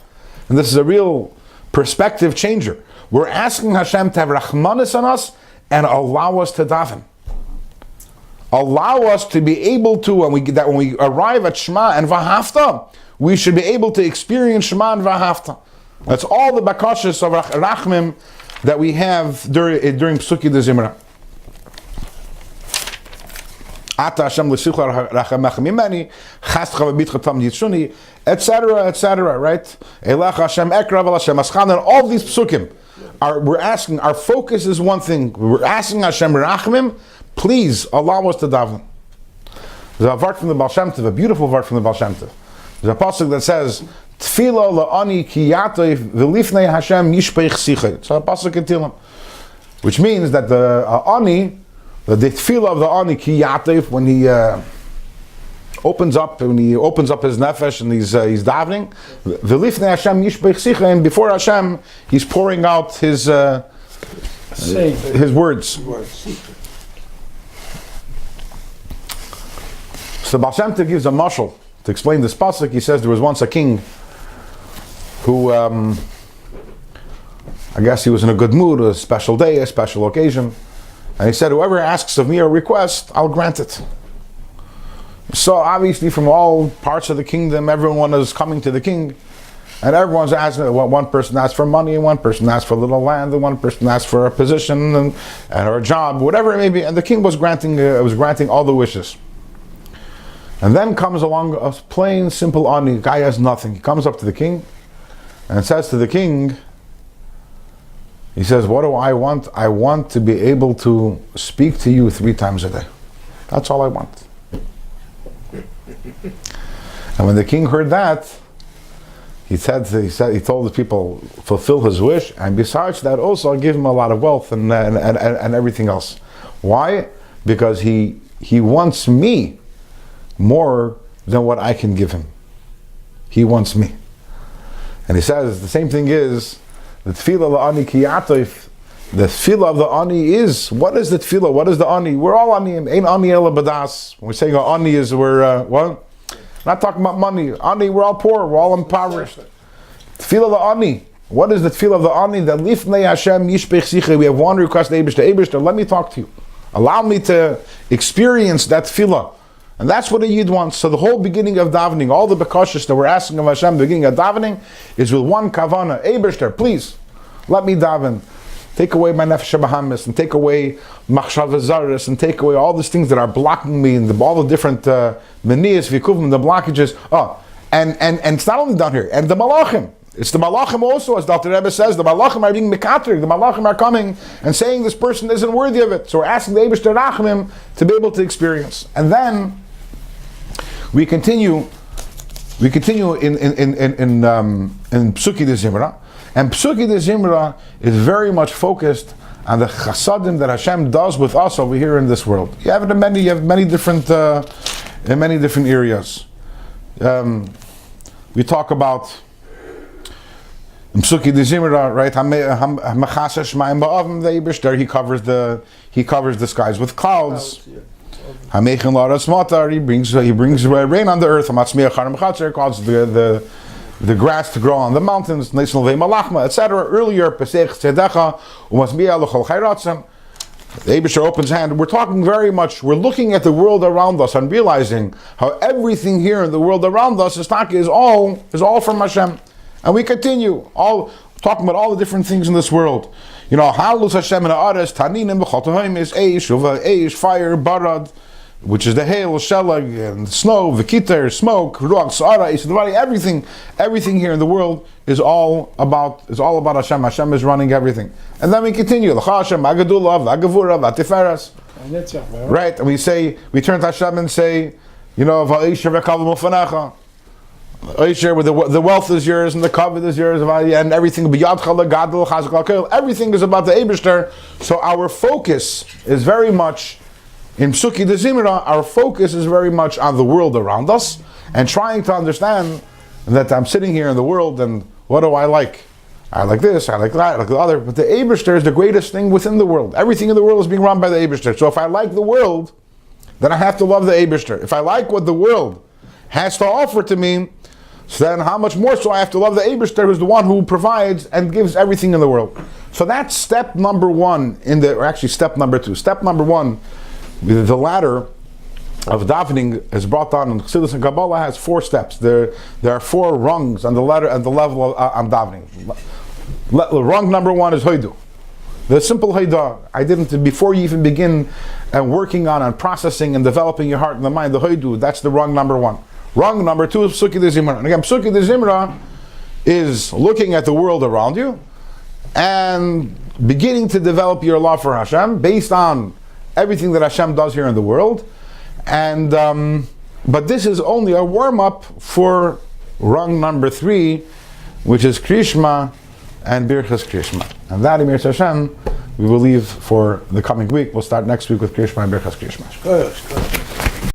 and this is a real perspective changer, we're asking Hashem to have rachmanis on us and allow us to daven. Allow us to be able to, when we arrive at Shema and V'Ahavta, we should be able to experience Shema and V'Ahavta. That's all the bakashas of rachmim that we have during Psuki de Zimra. etc., right? Elach Hashem Ekrav Hashem Aschan, and all these psukim we're asking, our focus is one thing. We're asking Hashem Rachmim, please allow us to daven. There's a vart from the Baal Shem Tov, a beautiful vart from the Baal Shem Tov. There's a pasuk that says, Tfilo la'ani ki yatov v'lifnei Hashem yishpeich sichei. It's a pasuk in Tehillim, which means that the ani, the tefillah of the ani ki yativ, when he opens up his nefesh and he's davening, v'lifnei Hashem yishpeich sichei, and before Hashem he's pouring out his words. So Baal Shem Tov gives a mashal to explain this pasuk. He says there was once a king who, I guess he was in a good mood, a special day, a special occasion, and he said, whoever asks of me a request, I'll grant it. So obviously from all parts of the kingdom, everyone is coming to the king, and everyone's asking. One person asks for money, one person asks for a little land, and one person asks for a position and or a job, whatever it may be, and the king was granting all the wishes. And then comes along a plain, simple ani. The guy has nothing. He comes up to the king and says to the king, he says, what do I want? I want to be able to speak to you 3 times a day. That's all I want. And when the king heard that, he told the people, fulfill his wish, and besides that also I'll give him a lot of wealth and everything else. Why? Because he wants me more than what I can give him. He wants me. And he says the same thing is the tefillah la'ani ki yatif. The tefillah of the ani is, what is the tefillah? What is the ani? We're all ani. Ain't ani ela badas. When we're saying ani is we're what? Not talking about money. Ani, we're all poor. We're all impoverished. Tefillah la'ani. What is the tefillah of the ani? That lifnei Hashem yishpech sichei. We have one request to Eibishter. Let me talk to you. Allow me to experience that tefillah. And that's what a Yid wants. So the whole beginning of davening, all the bekashas that we're asking of Hashem, the beginning of davening, is with one kavana. Eibishter, please, let me daven. Take away my nefesh bahamis, and take away machshav zaris, and take away all these things that are blocking me, and all the different meniyas, vikuvim, the blockages. And it's not only down here, and the malachim. It's the Malachim also, as Dr. Rebbe says, the Malachim are being mekatrik, the Malachim are coming and saying this person isn't worthy of it. So we're asking the Eibishter Rachamim to be able to experience. And then we continue in Psuki de Zimra. And Psuki de Zimra is very much focused on the chasadim that Hashem does with us over here in this world. You have many different areas. We talk about in Psuki de Zimra, right? He covers the skies with clouds. He brings rain on the earth. Causes the grass to grow on the mountains, etc. Earlier, the Eibishter opens hand. We're talking very much, we're looking at the world around us and realizing how everything here in the world around us is all from Hashem. And we continue, talking about all the different things in this world. You know, Halus Hashem and Ha'aretz, Taninim, B'chotohim is Eish, fire, Barad, which is the hail, shelag, and snow, v'kiter, smoke, ruach, sa'ara, everything here in the world is all about Hashem. Hashem is running everything. And then we continue, L'cha Hashem, Agadullah, V'agavura, V'atiferas. Right, and we turn to Hashem and say, you know, V'aisher v'kavim u'fanecha. Aisher, the wealth is yours, and the covet is yours, and everything, everything is about the Eibishter. So our focus is very much in Psuki de Zimra, our focus is very much on the world around us and trying to understand that I'm sitting here in the world and what do I like? I like this, I like that, I like the other. But the Eibishter is the greatest thing within the world. Everything in the world is being run by the Eibishter. So if I like the world, then I have to love the Eibishter. If I like what the world has to offer to me, so then how much more so I have to love the Eibishter, who's the one who provides and gives everything in the world. So that's step number one step number two. Step number one, the ladder of davening is brought down in Chassidus and Kabbalah has 4 steps. There are 4 rungs on the ladder and the level of davening. Rung number 1 is hoidu. The simple hoidah. Before you even begin working on and processing and developing your heart and the mind, the hoidu, that's the rung number 1. Rung number 2 is Psuki de Zimra. And again, Psuki de Zimra is looking at the world around you and beginning to develop your love for Hashem based on everything that Hashem does here in the world, and but this is only a warm-up for rung number 3, which is Krishma and Birchas Krishma. And that, Emir Hashem, we will leave for the coming week. We'll start next week with Krishma and Birchas Krishma.